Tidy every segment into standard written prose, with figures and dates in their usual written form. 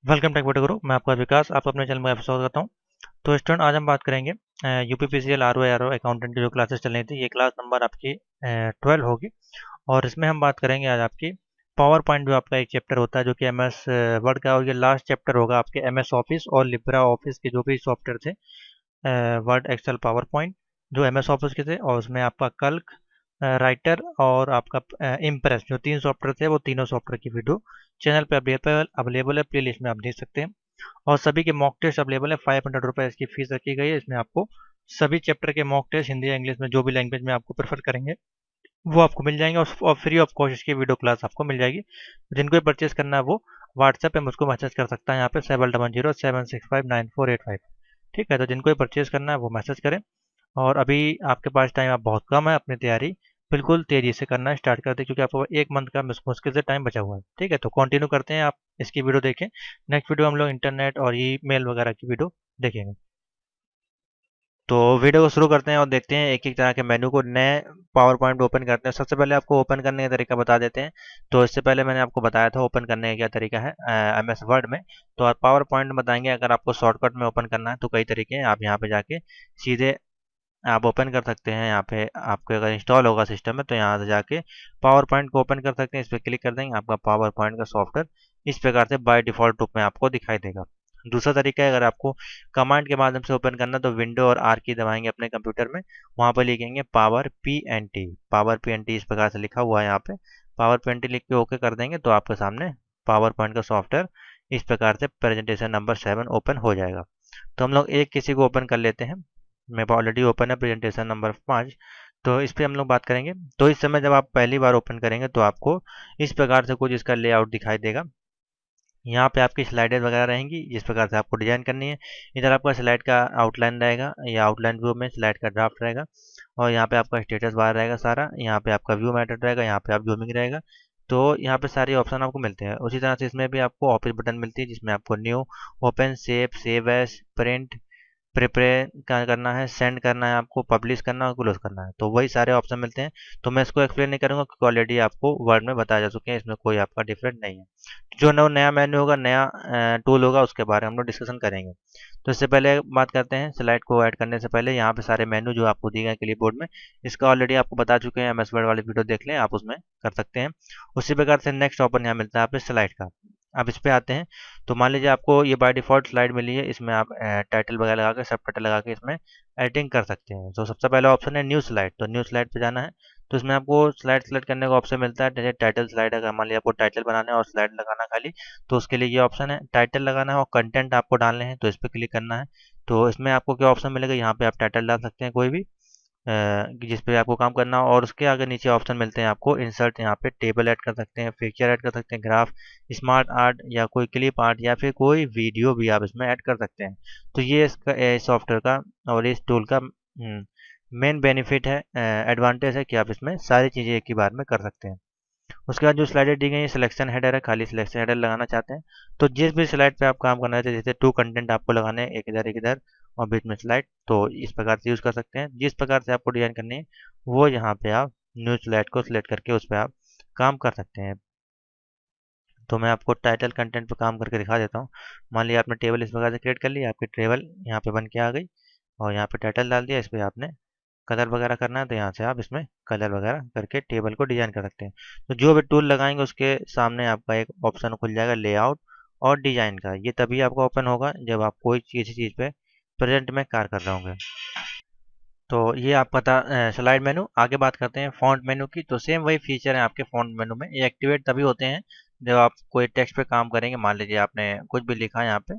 Welcome to गुरु। मैं आपका विकास, आपको अपने चैनल में स्वागत करता हूँ। तो स्टूडेंट, आज हम बात करेंगे यूपीपीसीएल आरओ अकाउंटेंट की जो क्लासेस चल रही थी। ये क्लास नंबर आपकी 12 होगी और इसमें हम बात करेंगे आज आपकी पावर पॉइंट जो आपका एक चैप्टर होता है जो कि एम एस वर्ड का, और ये लास्ट चैप्टर होगा आपके एम एस ऑफिस और लिब्रा ऑफिस के जो भी सॉफ्टवेयर थे, वर्ड, एक्सेल, पावर पॉइंट जो एम एस ऑफिस के थे, और उसमें आपका कल्क, राइटर और आपका इम्प्रेस, जो 3 सॉफ्टवेयर थे, वो तीनों सॉफ्टवेयर की वीडियो चैनल पे अवेलेबल है, प्ले लिस्ट में आप देख सकते हैं। और सभी के मॉक टेस्ट अवेलेबल है। 500 रुपये इसकी फीस रखी गई है। इसमें आपको सभी चैप्टर के मॉक टेस्ट हिंदी या इंग्लिश में जो भी लैंग्वेज में आपको प्रेफर करेंगे वो आपको मिल जाएंगे, और फ्री ऑफ कॉस्ट इसकी वीडियो क्लास आपको मिल जाएगी। जिनको भी परचेज करना है वो व्हाट्सएप पे मुझको मैसेज कर सकता है, यहाँ पे 7107659485। ठीक है, तो जिनको भी परचेज करना है वो मैसेज करें। और अभी आपके पास टाइम आप बहुत कम है, अपनी तैयारी बिल्कुल तेजी से करना स्टार्ट कर दें, क्योंकि आपको 1 मंथ का मुश्किल से टाइम बचा हुआ है। ठीक है, तो कंटिन्यू करते हैं, आप इसकी वीडियो देखें। नेक्स्ट वीडियो हम लोग इंटरनेट और ई मेल वगैरह की वीडियो देखेंगे। तो वीडियो को शुरू करते हैं और देखते हैं एक एक तरह के मेनू को, नए पावर पॉइंट ओपन करते हैं। सबसे पहले आपको ओपन करने का तरीका बता देते हैं। तो इससे पहले मैंने आपको बताया था ओपन करने का क्या तरीका है एम एस वर्ड में। तो आप पावर पॉइंट बताएंगे, अगर आपको शॉर्टकट में ओपन करना है तो कई तरीके हैं। आप यहाँ पे जाके सीधे आप ओपन कर सकते हैं। यहाँ पे आपको अगर इंस्टॉल होगा सिस्टम में तो यहाँ से जाके पावर पॉइंट को ओपन कर सकते हैं। इस पर क्लिक कर देंगे, आपका पावर पॉइंट का सॉफ्टवेयर इस प्रकार से बाय डिफॉल्ट रूप में आपको दिखाई देगा। दूसरा तरीका है, अगर आपको कमांड के माध्यम से ओपन करना तो विंडो और आर की दबाएंगे अपने कंप्यूटर में। वहाँ पर लिखेंगे power P N T, power P N T इस प्रकार से लिखा हुआ है यहाँ पे। पावर पी एन टी लिख के ओके कर देंगे तो आपके सामने पावर पॉइंट का सॉफ्टवेयर इस प्रकार से प्रेजेंटेशन नंबर 7 ओपन हो जाएगा। तो हम लोग एक किसी को ओपन कर लेते हैं। मेरे पास ऑलरेडी ओपन है प्रेजेंटेशन नंबर 5। तो इस पर हम लोग बात करेंगे। तो इस समय जब आप पहली बार ओपन करेंगे तो आपको इस प्रकार से कुछ इसका लेआउट दिखाई देगा। यहाँ पे आपकी स्लाइडें वगैरह रहेंगी जिस प्रकार से आपको डिजाइन करनी है। इधर आपका स्लाइड का आउटलाइन रहेगा, या आउटलाइन व्यू में स्लाइड का ड्राफ्ट रहेगा। और यहाँ पे आपका स्टेटस बार रहेगा सारा। यहाँ पे आपका व्यू मैटर रहेगा, यहाँ पे आप जूमिंग रहेगा। तो यहाँ पे सारे ऑप्शन आपको मिलते हैं। उसी तरह से इसमें भी आपको ऑफिस बटन मिलती है, जिसमें आपको new, open, save as, print, prepare क्या करना है, सेंड करना है, आपको पब्लिश करना है और क्लोज करना है। तो वही सारे ऑप्शन मिलते हैं। तो मैं इसको एक्सप्लेन नहीं करूंगा क्योंकि ऑलरेडी आपको वर्ड में बताया जा चुके हैं, इसमें कोई आपका डिफरेंट नहीं है। जो नया मेन्यू होगा, नया टूल होगा, उसके बारे में हम लोग डिस्कशन करेंगे। तो इससे पहले बात करते हैं स्लाइड को ऐड करने से पहले। यहाँ पे सारे मेन्यू जो आपको दिए गए क्लिपबोर्ड में, इसका ऑलरेडी आपको बता चुके हैं। एमएस वर्ड वाली वीडियो देख लें, आप उसमें कर सकते हैं। उसी प्रकार से नेक्स्ट ओपन यहाँ मिलता है आपको स्लाइड का। अब इस पे आते हैं। तो मान लीजिए आपको ये बाय डिफ़ॉल्ट स्लाइड मिली है, इसमें आप टाइटल वगैरह लगा के, सब टाइटल लगा के इसमें एडिटिंग कर सकते हैं। तो सबसे पहला ऑप्शन है न्यू स्लाइड। तो न्यू स्लाइड पे जाना है। तो इसमें आपको स्लाइड सेलेक्ट करने का ऑप्शन मिलता है। जैसे टाइटल स्लाइड, अगर मान लीजिए आपको टाइटल बनाना है और स्लाइड लगाना खाली, तो उसके लिए ये ऑप्शन है। टाइटल लगाना है और कंटेंट आपको डालने हैं तो इस पर क्लिक करना है। तो इसमें आपको क्या ऑप्शन मिलेगा, यहाँ पे आप टाइटल डाल सकते हैं कोई भी जिस पे आपको काम करना हो। और उसके आगे नीचे ऑप्शन मिलते हैं आपको इंसर्ट। यहाँ पे टेबल ऐड कर सकते हैं, पिक्चर ऐड कर सकते हैं, ग्राफ, स्मार्ट आर्ट या कोई क्लिप आर्ट या फिर कोई वीडियो भी आप इसमें ऐड कर सकते हैं। तो ये इसका सॉफ्टवेयर का और इस टूल का मेन बेनिफिट है, एडवांटेज है कि आप इसमें सारी चीज़ें एक ही बार में कर सकते हैं। उसके बाद जो स्लाइडर दी गई है सिलेक्शन हेडर है, खाली सिलेक्शन हेडर लगाना चाहते हैं तो जिस भी स्लाइड पे आप काम करना चाहते हैं, जैसे 2 कंटेंट आपको लगाने हैं, एक इधर और बीच में स्लाइड, तो इस प्रकार से यूज़ कर सकते हैं। जिस प्रकार से आपको डिजाइन करनी है वो यहाँ पे आप न्यू स्लाइड को सिलेक्ट करके उस पर आप काम कर सकते हैं। तो मैं आपको टाइटल कंटेंट पे काम करके दिखा देता हूँ। मान लिया आपने टेबल इस प्रकार से क्रिएट कर लिया, आपकी टेबल यहाँ पे बन के आ गई, और यहाँ पे टाइटल डाल दिया। इस पर आपने कलर वगैरह करना है तो यहाँ से आप इसमें कलर वगैरह करके टेबल को डिजाइन कर सकते हैं। तो जो भी टूल लगाएंगे उसके सामने आपका एक ऑप्शन खुल जाएगा लेआउट और डिजाइन का। ये तभी आपका ओपन होगा जब आप कोई किसी चीज़ पे प्रेजेंट में कार्य कर रहे होंगे। तो ये आपका था स्लाइड मेनू। आगे बात करते हैं फॉन्ट मेनू की। तो सेम वही फीचर है आपके फॉन्ट मेनू में। ये एक्टिवेट तभी होते हैं जब आप कोई टेक्स्ट पे काम करेंगे। मान लीजिए आपने कुछ भी लिखा है यहाँ पे,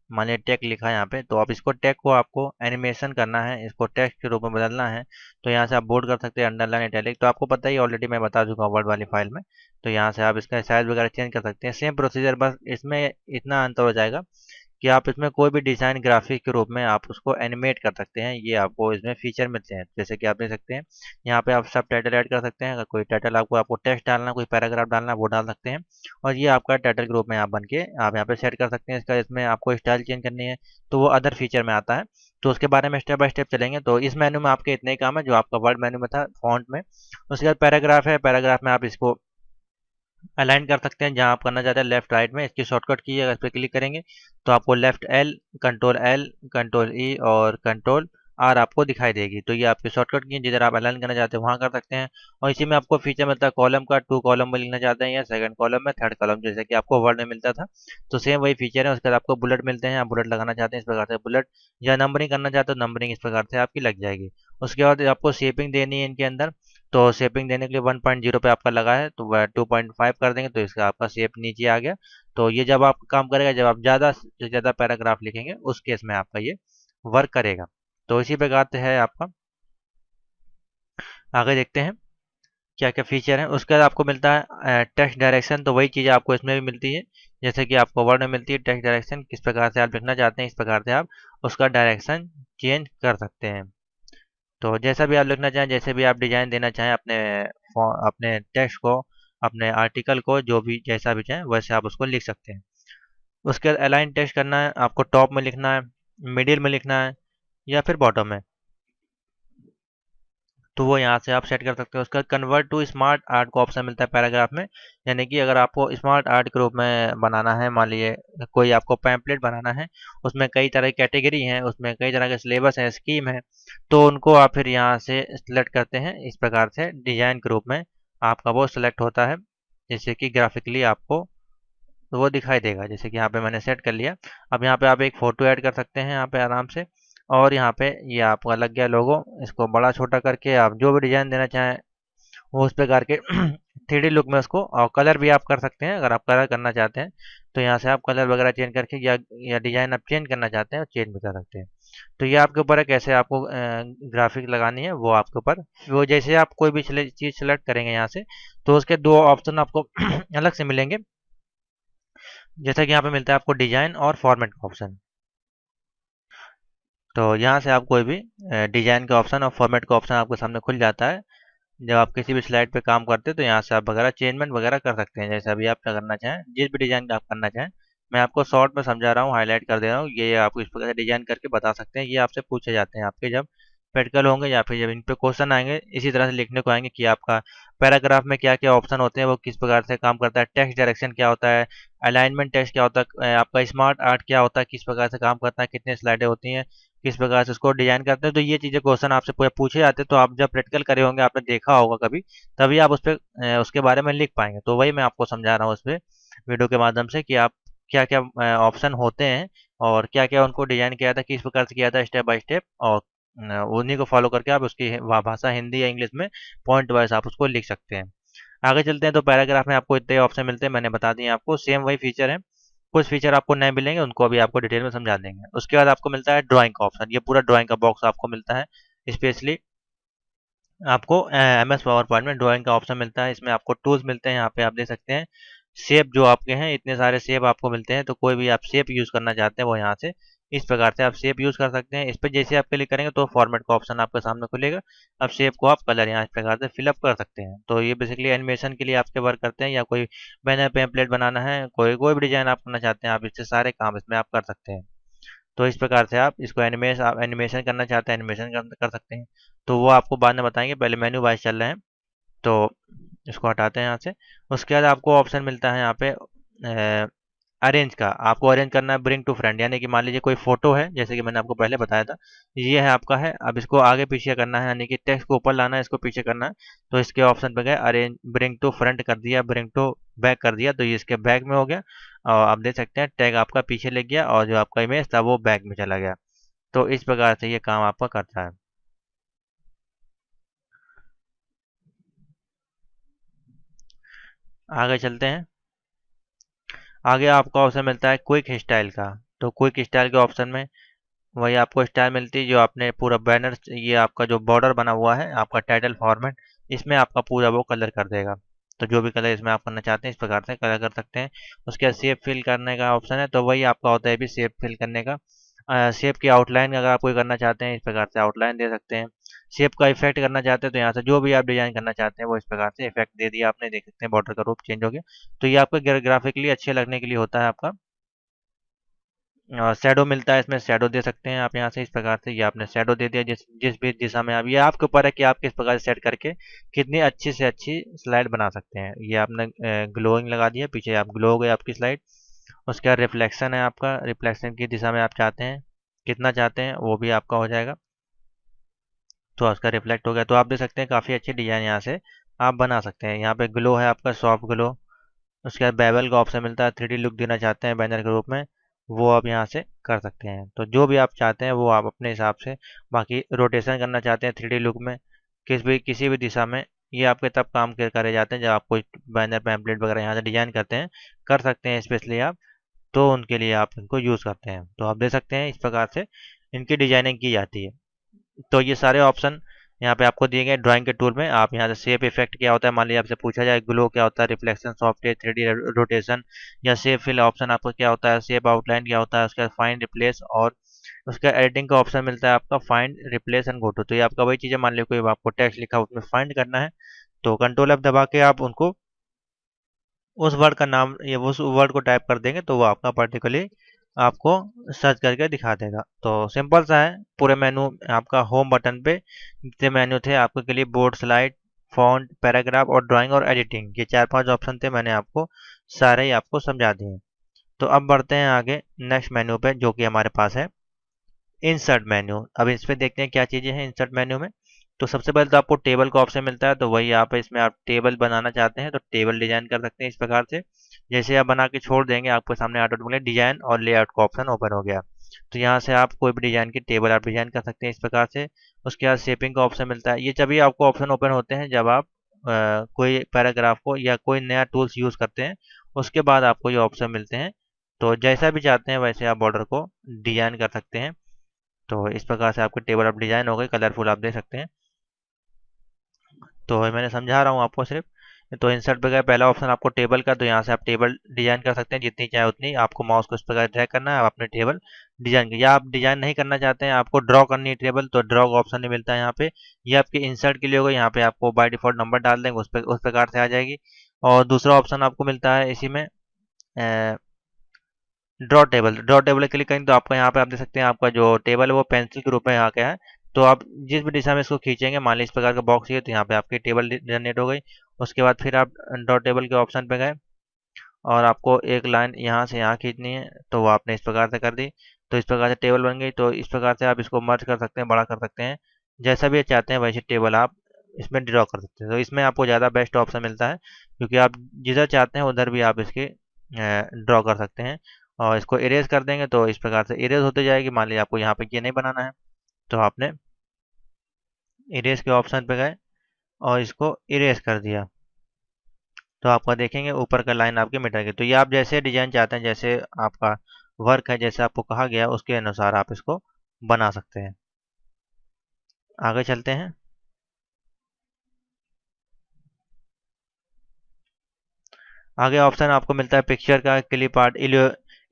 मान लीजिए टेक लिखा है यहाँ पे, तो आप इसको टेक को आपको एनिमेशन करना है, इसको टेक्स्ट के रूप में बदलना है। तो यहाँ से आप बोल्ड कर सकते हैं, अंडरलाइन, इटैलिक। तो आपको पता ही ऑलरेडी मैं बता चुका हूँ वर्ड वाली फाइल में। तो यहाँ से आप इसका साइज वगैरह चेंज कर सकते हैं। सेम प्रोसीजर, बस इसमें इतना अंतर हो जाएगा कि आप इसमें कोई भी डिज़ाइन ग्राफिक के रूप में आप उसको एनिमेट कर सकते हैं। ये आपको इसमें फीचर मिलते हैं, जैसे कि आप देख सकते हैं यहाँ पे आप सब टाइटल ऐड कर सकते हैं। अगर कोई टाइटल आपको टेक्स्ट डालना, कोई पैराग्राफ डालना, वो डाल सकते हैं। और ये आपका टाइटल के रूप में आप बन के आप यहाँ पे सेट कर सकते हैं। इसका इसमें आपको स्टाइल चेंज करनी है तो वो अदर फीचर में आता है। तो उसके बारे में स्टेप बाय स्टेप चलेंगे। तो इस मेन्यू में आपके इतने ही काम है जो आपका वर्ड मेन्यू में था फॉन्ट में। उसके बाद पैराग्राफ है। पैराग्राफ में आप इसको अलाइन कर सकते हैं जहां आप करना चाहते हैं लेफ्ट राइट में। इसकी शॉर्टकट की है, अगर इस पर क्लिक करेंगे तो आपको लेफ्ट एल कंट्रोल ई और कंट्रोल आर आपको दिखाई देगी। तो ये आपकी शॉर्टकट की है, जिधर आप अलाइन करना चाहते हैं वहां कर सकते हैं। और इसी में आपको फीचर मिलता है कॉलम का, 2 कॉलम में लिखना चाहते हैं या सेकंड कॉलम में, थर्ड कॉलम, जैसे कि आपको वर्ड में मिलता था। तो सेम वही फीचर है। उसके बाद आपको बुलेट मिलते हैं, आप बुलेट लगाना चाहते हैं इस प्रकार से बुलेट, या नंबरिंग करना चाहते हो नंबरिंग इस प्रकार से आपकी लग जाएगी। उसके बाद आपको शेपिंग देनी है इनके अंदर। तो शेपिंग देने के लिए 1.0 पे आपका लगा है, तो वह 2.5 कर देंगे तो इसका आपका शेप नीचे आ गया। तो ये जब आप काम करेगा, जब आप ज़्यादा से ज़्यादा पैराग्राफ लिखेंगे उस केस में आपका ये वर्क करेगा। तो इसी प्रकार से है आपका। आगे देखते हैं क्या क्या फीचर है। उसके बाद आपको मिलता है टेक्स्ट डायरेक्शन। तो वही चीज़ आपको इसमें भी मिलती है, जैसे कि आपको वर्ड में मिलती है टेक्स्ट डायरेक्शन। किस प्रकार से आप लिखना चाहते हैं इस प्रकार से आप उसका डायरेक्शन चेंज कर सकते हैं। तो जैसा भी आप लिखना चाहें, जैसे भी आप डिजाइन देना चाहें अपने अपने टेक्स्ट को, अपने आर्टिकल को, जो भी जैसा भी चाहें वैसे आप उसको लिख सकते हैं। उसके बाद अलाइन टेक्स्ट करना है आपको, टॉप में लिखना है, मिडिल में लिखना है या फिर बॉटम में, तो वो यहाँ से आप सेट कर सकते हो। उसका कन्वर्ट टू स्मार्ट आर्ट को ऑप्शन मिलता है पैराग्राफ में। यानी कि अगर आपको स्मार्ट आर्ट के रूप में बनाना है, मान लीजिए कोई आपको पैम्पलेट बनाना है, उसमें कई तरह की कैटेगरी हैं, उसमें कई तरह के सिलेबस हैं, स्कीम है, तो उनको आप फिर यहाँ से सिलेक्ट करते हैं इस प्रकार से डिजाइन के रूप में आपका वो सिलेक्ट होता है, जैसे कि ग्राफिकली आपको तो वो दिखाई देगा। जैसे कि यहाँ पे मैंने सेट कर लिया। अब यहाँ पे आप एक फ़ोटो ऐड कर सकते हैं यहाँ पे आराम से। और यहाँ पे ये आपका लग गया लोगो, इसको बड़ा छोटा करके आप जो भी डिज़ाइन देना चाहें वो उस प्रकार के 3D लुक में उसको, और कलर भी आप कर सकते हैं अगर आप कलर करना चाहते हैं। तो यहाँ से आप कलर वगैरह चेंज करके या डिज़ाइन आप चेंज करना चाहते हैं चेंज भी कर सकते हैं। तो ये आपके ऊपर है कैसे आपको ग्राफिक लगानी है, वो आपके ऊपर। वो जैसे आप कोई भी चीज़ सेलेक्ट करेंगे यहाँ से, तो उसके दो ऑप्शन आपको अलग से मिलेंगे। जैसा कि यहाँ पे मिलता है आपको डिजाइन और फॉर्मेट का ऑप्शन। तो यहाँ से आप कोई भी डिजाइन का ऑप्शन और फॉर्मेट का ऑप्शन आपके सामने खुल जाता है। जब आप किसी भी स्लाइड पे काम करते हैं तो यहाँ से आप वगैरह चेंजमेंट वगैरह कर सकते हैं, जैसा भी आप क्या करना चाहें, जिस भी डिजाइन का आप करना चाहें। मैं आपको शॉर्ट में समझा रहा हूँ, हाईलाइट कर दे रहा हूँ। ये आप इस प्रकार से डिजाइन करके बता सकते हैं। ये आपसे पूछे जाते हैं आपके जब प्रैक्टिकल होंगे या फिर जब इन पे क्वेश्चन आएंगे, इसी तरह से लिखने को आएंगे कि आपका पैराग्राफ में क्या क्या ऑप्शन होते हैं, वो किस प्रकार से काम करता है, टेक्स्ट डायरेक्शन क्या होता है, अलाइनमेंट टेक्स्ट क्या होता है, आपका स्मार्ट आर्ट क्या होता है, किस प्रकार से काम करता है, कितने स्लाइडें होती हैं, किस प्रकार से उसको डिजाइन करते हैं। तो ये चीज़ें क्वेश्चन आपसे पूछे जाते हैं। तो आप जब प्रैक्टिकल करे होंगे, आपने देखा होगा कभी, तभी आप उस पर उसके बारे में लिख पाएंगे। तो वही मैं आपको समझा रहा हूँ उस पर वीडियो के माध्यम से कि आप क्या क्या ऑप्शन होते हैं और क्या क्या उनको डिजाइन किया था, किस प्रकार से किया था स्टेप बाय स्टेप, और उन्हीं को फॉलो करके आप उसकी भाषा हिंदी या इंग्लिश में पॉइंट वाइज आप उसको लिख सकते हैं। आगे चलते हैं। तो पैराग्राफ में आपको इतने ऑप्शन मिलते हैं, मैंने बता दिए आपको। सेम वही फीचर है, कुछ फीचर आपको नए मिलेंगे, उनको अभी आपको डिटेल में समझा देंगे। उसके बाद आपको मिलता है ड्राइंग का ऑप्शन। ये पूरा ड्राइंग का बॉक्स आपको मिलता है। स्पेशली आपको एम एस पावर पॉइंट में ड्राइंग का ऑप्शन मिलता है। इसमें आपको टूल्स मिलते हैं, यहाँ पे आप देख सकते हैं शेप जो आपके हैं, इतने सारे शेप आपको मिलते हैं। तो कोई भी आप शेप यूज़ करना चाहते हैं वो यहाँ से इस प्रकार से आप शेप यूज़ कर सकते हैं। इस पर जैसे आप क्लिक करेंगे तो फॉर्मेट का ऑप्शन आपके सामने खुलेगा। अब शेप को आप कलर यहाँ इस प्रकार से फिलअप कर सकते हैं। तो ये बेसिकली एनिमेशन के लिए आपके वर्क करते हैं, या कोई बैनर पेम्पलेट बनाना है, कोई कोई भी डिजाइन आप करना चाहते हैं, आप इससे सारे काम इसमें आप कर सकते हैं। तो इस प्रकार से आप इसको आप एनिमेशन करना चाहते हैं, एनिमेशन कर सकते हैं। तो वो आपको बाद में बताएंगे, पहले मेन्यू वाइज चल रहे हैं। तो इसको हटाते हैं यहाँ से। उसके बाद आपको ऑप्शन मिलता है यहाँ पे अरेंज का। आपको अरेंज करना है ब्रिंग टू फ्रंट, यानी कि मान लीजिए कोई फोटो है, जैसे कि मैंने आपको पहले बताया था, ये है आपका है। अब इसको आगे पीछे करना है, यानी कि टेक्स्ट को ऊपर लाना है, इसको पीछे करना है। तो इसके ऑप्शन पे गए, अरेंज ब्रिंग टू फ्रंट कर दिया, ब्रिंग टू बैक कर दिया, तो ये इसके बैक में हो गया। और आप देख सकते हैं टैग आपका पीछे लग गया और जो आपका इमेज था वो बैक में चला गया। तो इस प्रकार से ये काम आपका करता है। आगे चलते हैं। आगे आपको ऑप्शन मिलता है क्विक स्टाइल का। तो क्विक स्टाइल के ऑप्शन में वही आपको स्टाइल मिलती है जो आपने पूरा बैनर, ये आपका जो बॉर्डर बना हुआ है आपका टाइटल फॉर्मेट, इसमें आपका पूरा वो कलर कर देगा। तो जो भी कलर इसमें आप करना चाहते हैं इस प्रकार से कलर कर सकते हैं। उसके बाद शेप फिल करने का ऑप्शन है, तो वही आपका होता है भी शेप फिल करने का। शेप की आउटलाइन अगर आप कोई करना चाहते हैं इस प्रकार से आउटलाइन दे सकते हैं। शेप का इफेक्ट करना चाहते हैं तो यहाँ से जो भी आप डिजाइन करना चाहते हैं वो इस प्रकार से इफेक्ट दे दिया आपने, देख सकते हैं बॉर्डर का रूप चेंज हो गया। तो ये आपको ग्राफिकली अच्छे लगने के लिए होता है आपका। शैडो मिलता है, इसमें शैडो दे सकते हैं आप यहाँ से। इस प्रकार से ये आपने शैडो दे दिया जिस जिस भी दिशा में आप, ये आपके ऊपर है कि आप किस प्रकार से सेट करके कितनी अच्छी से अच्छी स्लाइड बना सकते हैं। ये आपने ग्लोइंग लगा दिया, पीछे आप ग्लो हो गई आपकी स्लाइड। उसके बाद रिफ्लेक्शन है आपका, रिफ्लेक्शन की दिशा में आप चाहते हैं कितना चाहते हैं वो भी आपका हो जाएगा। तो उसका रिफ्लेक्ट हो गया, तो आप देख सकते हैं काफ़ी अच्छी डिज़ाइन यहाँ से आप बना सकते हैं। यहाँ पे ग्लो है आपका, सॉफ्ट ग्लो। उसके बाद बेवल का ऑप्शन मिलता है, 3D लुक देना चाहते हैं बैनर के रूप में, वो आप यहाँ से कर सकते हैं। तो जो भी आप चाहते हैं वो आप अपने हिसाब से, बाकी रोटेशन करना चाहते हैं 3D लुक में किसी भी दिशा में, ये आपके तब काम करे जाते हैं जब आप कोई बैनर पैम्पलेट वगैरह यहाँ से डिजाइन करते हैं, कर सकते हैं स्पेशली आप, तो उनके लिए आप इनको यूज़ करते हैं। तो आप देख सकते हैं इस प्रकार से इनकी डिजाइनिंग की जाती है। तो ये सारे ऑप्शन यहाँ पे आपको दिए गए ड्राइंग के टूल में। आप यहाँ से शेप इफेक्ट क्या होता है, मान लीजिए आपसे पूछा जाए ग्लो क्या होता है, रिफ्लेक्शन, सॉफ्टवेयर, 3D रोटेशन, या शेप फिल ऑप्शन आपको क्या होता है, शेप आउटलाइन क्या होता है, उसका फाइंड रिप्लेस, और उसका एडिटिंग का ऑप्शन मिलता है आपका find replace and go to. तो ये आपका वही चीज़ है, मान लीजिए कोई आपको टेक्स्ट लिखा उसमें फाइंड करना है, तो कंट्रोल F दबा के आप उनको उस वर्ड का नाम या उस वर्ड को टाइप कर देंगे तो वो आपका पर्टिकुलरली आपको सर्च करके दिखा देगा। तो सिंपल सा है। पूरे मेनू आपका होम बटन पे जितने मेनू थे आपके के लिए, बोर्ड, स्लाइड, फॉन्ट, पैराग्राफ और ड्राइंग और एडिटिंग, ये 4-5 ऑप्शन थे, मैंने आपको सारे ही आपको समझा दिए हैं। तो अब बढ़ते हैं आगे नेक्स्ट मेन्यू पे, जो कि हमारे पास है इंसर्ट मेन्यू। अब इस पे देखते हैं क्या चीज़ें हैं इंसर्ट मेन्यू में। तो सबसे पहले तो आपको टेबल का ऑप्शन मिलता है, तो वही आप इसमें आप टेबल बनाना चाहते हैं तो टेबल डिजाइन कर सकते हैं इस प्रकार से। जैसे आप बना के छोड़ देंगे आपके सामने ऑटोमेटिकली डिजाइन और लेआउट का ऑप्शन ओपन हो गया। तो यहाँ से आप कोई भी डिजाइन की टेबल आप डिजाइन कर सकते हैं इस प्रकार से। उसके बाद शेपिंग का ऑप्शन मिलता है, ये तभी आपको ऑप्शन ओपन होते हैं जब आप कोई पैराग्राफ को या कोई नया टूल्स यूज़ करते हैं, उसके बाद आपको ये ऑप्शन मिलते हैं। तो जैसा भी चाहते हैं वैसे आप बॉर्डर को डिजाइन कर सकते हैं। तो इस प्रकार से आपकी टेबल अब डिजाइन हो गई, कलरफुल आप देख सकते हैं। तो मैंने समझा रहा हूँ आपको सिर्फ। तो इंसर्ट पे गए, पहला ऑप्शन आपको टेबल का, तो यहाँ से आप टेबल डिजाइन कर सकते हैं जितनी चाहे उतनी, आपको माउस को इस प्रकार ड्रैग करना है, आप अपने टेबल डिजाइन की, या आप डिजाइन नहीं करना चाहते हैं, आपको ड्रॉ करनी है टेबल, तो ड्रॉ का ऑप्शन नहीं मिलता है यहाँ पे। ये आपके इंसर्ट के लिए होगा, यहाँ पे आपको बाय डिफॉल्ट नंबर डाल देंगे उस प्रकार से आ जाएगी। और दूसरा ऑप्शन आपको मिलता है इसी में ड्रॉ टेबल क्लिक करेंगे तो आपका यहाँ पे आप देख सकते हैं आपका जो टेबल है वो पेंसिल के रूप में यहाँ क्या है। तो आप जिस भी दिशा में इसको खींचेंगे, मान लीजिए इस प्रकार का बॉक्स है, तो यहाँ पे आपकी टेबल जनरेट हो गई। उसके बाद फिर आप ड्रॉ टेबल के ऑप्शन पे गए और आपको एक लाइन यहाँ से यहाँ खींचनी है, तो वो आपने इस प्रकार से कर दी। तो इस प्रकार से टेबल बन गई। तो इस प्रकार से आप इसको मर्ज कर सकते हैं, बड़ा कर सकते हैं, जैसा भी चाहते हैं वैसे टेबल आप इसमें ड्रॉ कर सकते हैं। तो इसमें आपको ज़्यादा बेस्ट ऑप्शन मिलता है, क्योंकि आप जिधर चाहते हैं उधर भी आप इसके ड्रॉ कर सकते हैं। और इसको इरेज कर देंगे तो इस प्रकार से इरेज होते जाएगी। मान लीजिए आपको यहाँ पे ये नहीं बनाना है, तो आपने इरेज के ऑप्शन पे गए और इसको इरेज कर दिया, तो आपका देखेंगे ऊपर का लाइन आपके मिट गई। तो ये आप जैसे डिजाइन चाहते हैं, जैसे आपका वर्क है, जैसे आपको कहा गया उसके अनुसार आप इसको बना सकते हैं। आगे चलते हैं। आगे ऑप्शन आपको मिलता है पिक्चर का, क्लिप आर्ट,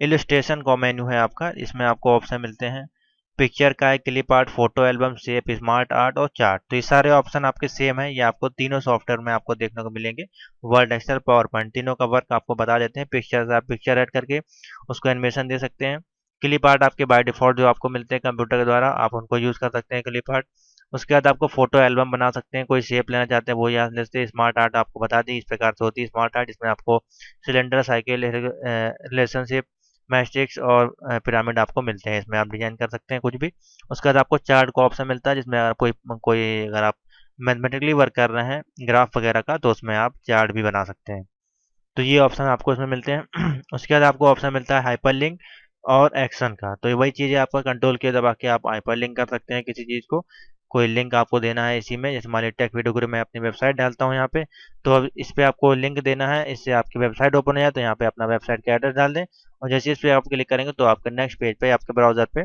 इलस्ट्रेशन का मेन्यू है आपका। इसमें आपको ऑप्शन मिलते हैं पिक्चर का है, clip art, photo album, shape, smart art और चार्ट। तो ये सारे ऑप्शन आपके सेम है, ये आपको तीनों सॉफ्टवेयर में आपको देखने को मिलेंगे। वर्ड, एक्सेल, पावर पॉइंट, तीनों का वर्क आपको बता देते हैं। पिक्चर आप पिक्चर ऐड करके उसको एनिमेशन दे सकते हैं। क्लिप आर्ट आपके बाय डिफॉल्ट जो आपको मिलते हैं कंप्यूटर के द्वारा, आप उनको यूज़ कर सकते हैं क्लिप आर्ट। उसके बाद आपको फोटो एल्बम बना सकते हैं, कोई शेप लेना चाहते हैं वो यहाँ ले सकते हैं। स्मार्ट आर्ट आपको बता दी इस प्रकार से होती है स्मार्ट आर्ट, इसमें आपको सिलेंडर, साइकिल, रिलेशनशिप, मैट्रिक्स और पिरामिड आपको मिलते हैं। इसमें आप डिजाइन कर सकते हैं कुछ भी। उसके बाद आपको चार्ट का ऑप्शन मिलता है, जिसमें अगर कोई कोई अगर आप मैथमेटिकली वर्क कर रहे हैं ग्राफ वगैरह का, तो उसमें आप चार्ट भी बना सकते हैं। तो ये ऑप्शन आपको इसमें मिलते हैं। उसके बाद आपको ऑप्शन मिलता है हाइपर लिंक और एक्शन का। तो ये वही चीज़ है, आपका कंट्रोल की दबा के आप हाइपर लिंक कर सकते हैं किसी चीज़ को, कोई लिंक आपको देना है इसी में। जैसे मान लीजिए टेक वीडियो गुरु मैं अपनी वेबसाइट डालता हूँ यहाँ पे, तो अब इस पर आपको लिंक देना है, इससे आपकी वेबसाइट ओपन हो जाए। तो यहाँ पे अपना वेबसाइट का एड्रेस डाल दें और जैसे इस पर आप क्लिक करेंगे तो आपके नेक्स्ट पेज पे आपके ब्राउजर पे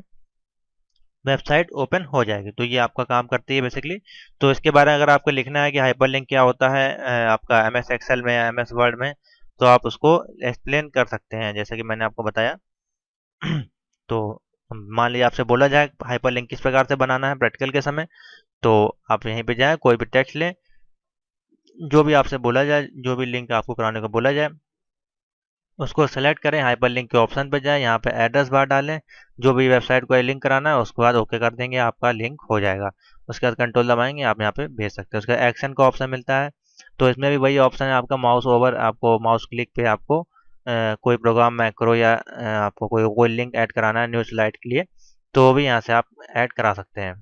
वेबसाइट ओपन हो जाएगी। तो ये आपका काम करती है बेसिकली। तो इसके बारे में अगर आपको लिखना है कि हाइपरलिंक क्या होता है आपका एमएस एक्सेल में या एमएस वर्ड में, तो आप उसको एक्सप्लेन कर सकते हैं जैसे कि मैंने आपको बताया। तो मान लीजिए आपसे बोला जाए हाइपरलिंक किस प्रकार से बनाना है प्रैक्टिकल के समय, तो आप यहीं पे जाएं, कोई भी टेक्स्ट लें, जो भी आपसे बोला जाए, जो भी लिंक आपको कराने को बोला जाए, उसको सेलेक्ट करें, हाइपरलिंक के ऑप्शन पर जाएं, यहाँ पे एड्रेस बार डालें, जो भी वेबसाइट को लिंक कराना है, उसके बाद ओके कर देंगे, आपका लिंक हो जाएगा। उसके बाद कंट्रोल दबाएंगे, आप यहाँ पे भेज सकते हैं। उसका एक्शन का ऑप्शन मिलता है, तो इसमें भी वही ऑप्शन है आपका माउस ओवर, आपको माउस क्लिक पे आपको कोई प्रोग्राम मैक्रो या आपको कोई कोई लिंक ऐड कराना है न्यू स्लाइड के लिए, तो भी यहाँ से आप ऐड करा सकते हैं।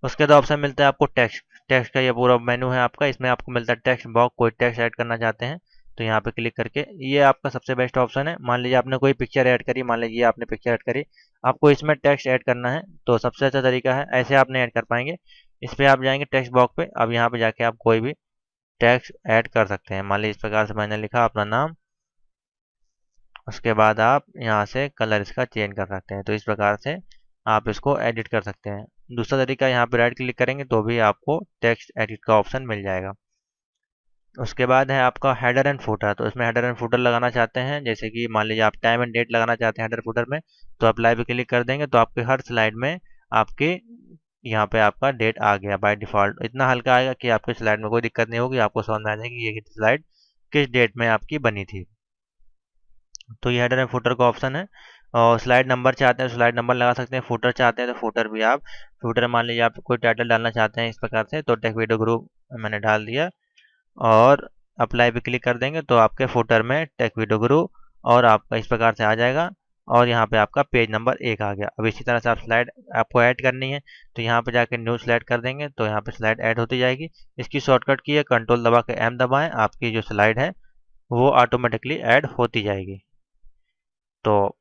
उसके बाद ऑप्शन मिलता है आपको टेक्स्ट। टेक्स्ट का ये पूरा मेनू है आपका, इसमें आपको मिलता है टेक्स्ट बॉक्स, कोई टेक्स्ट ऐड करना चाहते हैं तो यहाँ पे क्लिक करके, ये आपका सबसे बेस्ट ऑप्शन है। मान लीजिए आपने कोई पिक्चर ऐड करी, मान लीजिए आपने पिक्चर ऐड करी, आपको इसमें टेक्स्ट ऐड करना है, तो सबसे अच्छा तरीका है, ऐसे आप नहीं ऐड कर पाएंगे, इस पर आप जाएंगे टेक्स्ट बॉक्स पे, अब यहाँ पे जाके आप कोई भी टेक्स्ट ऐड कर सकते हैं। मान लीजिए इस प्रकार से मैंने लिखा अपना नाम, उसके बाद आप यहाँ से कलर इसका चेंज कर सकते हैं, तो इस प्रकार से आप इसको एडिट कर सकते हैं। दूसरा तरीका, यहाँ पे राइट क्लिक करेंगे तो भी आपको टेक्स्ट एडिट का ऑप्शन मिल जाएगा। उसके बाद है आपका हेडर एंड फुटर, तो इसमें हेडर एंड फुटर लगाना चाहते हैं, जैसे कि मान लीजिए आप टाइम एंड डेट लगाना चाहते हैं हेडर फुटर में, तो अप्लाई पे क्लिक कर देंगे तो आपके हर स्लाइड में आपके यहाँ पे आपका डेट आ गया बाय डिफ़ॉल्ट। इतना हल्का आएगा कि आपके स्लाइड में कोई दिक्कत नहीं होगी, आपको समझ में आ जाएगी कि ये स्लाइड किस डेट में आपकी बनी थी। तो ये हेडर एंड फुटर का ऑप्शन है। और स्लाइड नंबर चाहते हैं तो स्लाइड नंबर लगा सकते हैं, फुटर चाहते हैं तो फुटर भी आप, फुटर मान लीजिए आप कोई टाइटल डालना चाहते हैं इस प्रकार से, तो टेक वीडियो ग्रुप मैंने डाल दिया और अप्लाई पे क्लिक कर देंगे तो आपके फुटर में टेक वीडियो ग्रुप और आपका इस प्रकार से आ जाएगा, और यहाँ पे आपका पेज नंबर 1 आ गया। अब इसी तरह से आप स्लाइड आपको ऐड करनी है, तो यहाँ पे जाके न्यू स्लाइड कर देंगे तो यहाँ पे स्लाइड ऐड होती जाएगी। इसकी शॉर्टकट की है, कंट्रोल दबा के एम दबाएं, आपकी जो स्लाइड है वो ऑटोमेटिकली ऐड होती जाएगी। तो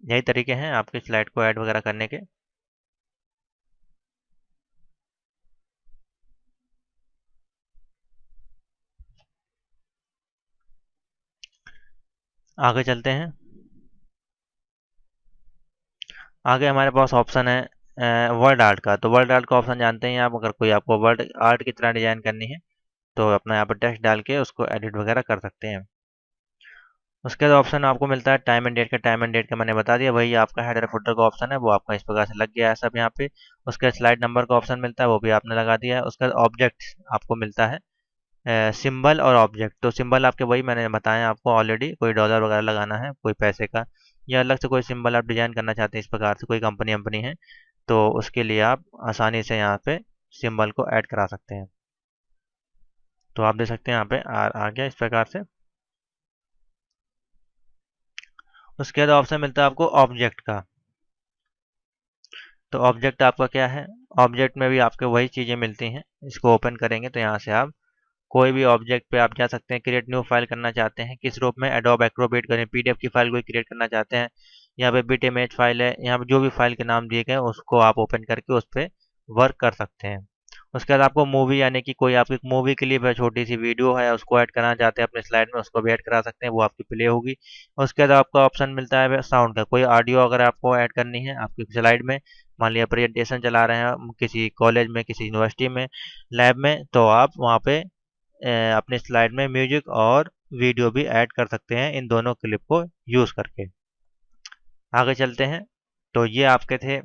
यही तरीके हैं आपकी स्लाइड को ऐड वगैरह करने के। आगे चलते हैं। आगे हमारे पास ऑप्शन है वर्ड आर्ट का, तो वर्ड आर्ट का ऑप्शन जानते हैं आप, अगर कोई आपको वर्ड आर्ट की तरह डिजाइन करनी है तो अपना यहाँ पर टेक्स्ट डाल के उसको एडिट वगैरह कर सकते हैं। उसके बाद ऑप्शन आपको मिलता है टाइम एंड डेट का, टाइम एंड डेट का मैंने बता दिया, वही आपका हेडर फुटर का ऑप्शन है, वो आपका इस प्रकार से लग गया है सब यहाँ पे। उसके बाद स्लाइड नंबर का ऑप्शन मिलता है, वो भी आपने लगा दिया है। उसके बाद ऑब्जेक्ट आपको मिलता है, सिंबल और ऑब्जेक्ट, तो सिंबल आपके वही मैंने बताया आपको ऑलरेडी, कोई डॉलर वगैरह लगाना है, कोई पैसे का, या अलग से कोई सिंबल आप डिजाइन करना चाहते हैं इस प्रकार से, कोई कंपनी वंपनी है तो उसके लिए आप आसानी से यहाँ पे सिंबल को ऐड करा सकते हैं। तो आप देख सकते हैं यहाँ पे आ गया इस प्रकार से। उसके बाद ऑप्शन मिलता है आपको ऑब्जेक्ट का, तो ऑब्जेक्ट आपका क्या है, ऑब्जेक्ट में भी आपके वही चीज़ें मिलती हैं। इसको ओपन करेंगे तो यहाँ से आप कोई भी ऑब्जेक्ट पे आप जा सकते हैं, क्रिएट न्यू फाइल करना चाहते हैं किस रूप में, एडोब एक्रोबेट करें, पीडीएफ की फाइल कोई क्रिएट करना चाहते हैं, यहाँ पे बिट इमेज फाइल है, यहाँ पे जो भी फाइल के नाम दिए गए उसको आप ओपन करके उस पर वर्क कर सकते हैं। उसके बाद आपको मूवी, यानी कि कोई आपकी मूवी क्लिप है, छोटी सी वीडियो है, उसको ऐड करना चाहते हैं अपने स्लाइड में, उसको भी ऐड करा सकते हैं, वो आपकी प्ले होगी। उसके बाद आपका ऑप्शन मिलता है साउंड का, कोई ऑडियो अगर आपको ऐड करनी है आपकी स्लाइड में, मान लिया प्रेजेंटेशन चला रहे हैं किसी कॉलेज में, किसी यूनिवर्सिटी में, लैब में, तो आप वहाँ पे अपने स्लाइड में म्यूजिक और वीडियो भी ऐड कर सकते हैं इन दोनों क्लिप को यूज़ करके। आगे चलते हैं। तो ये आपके थे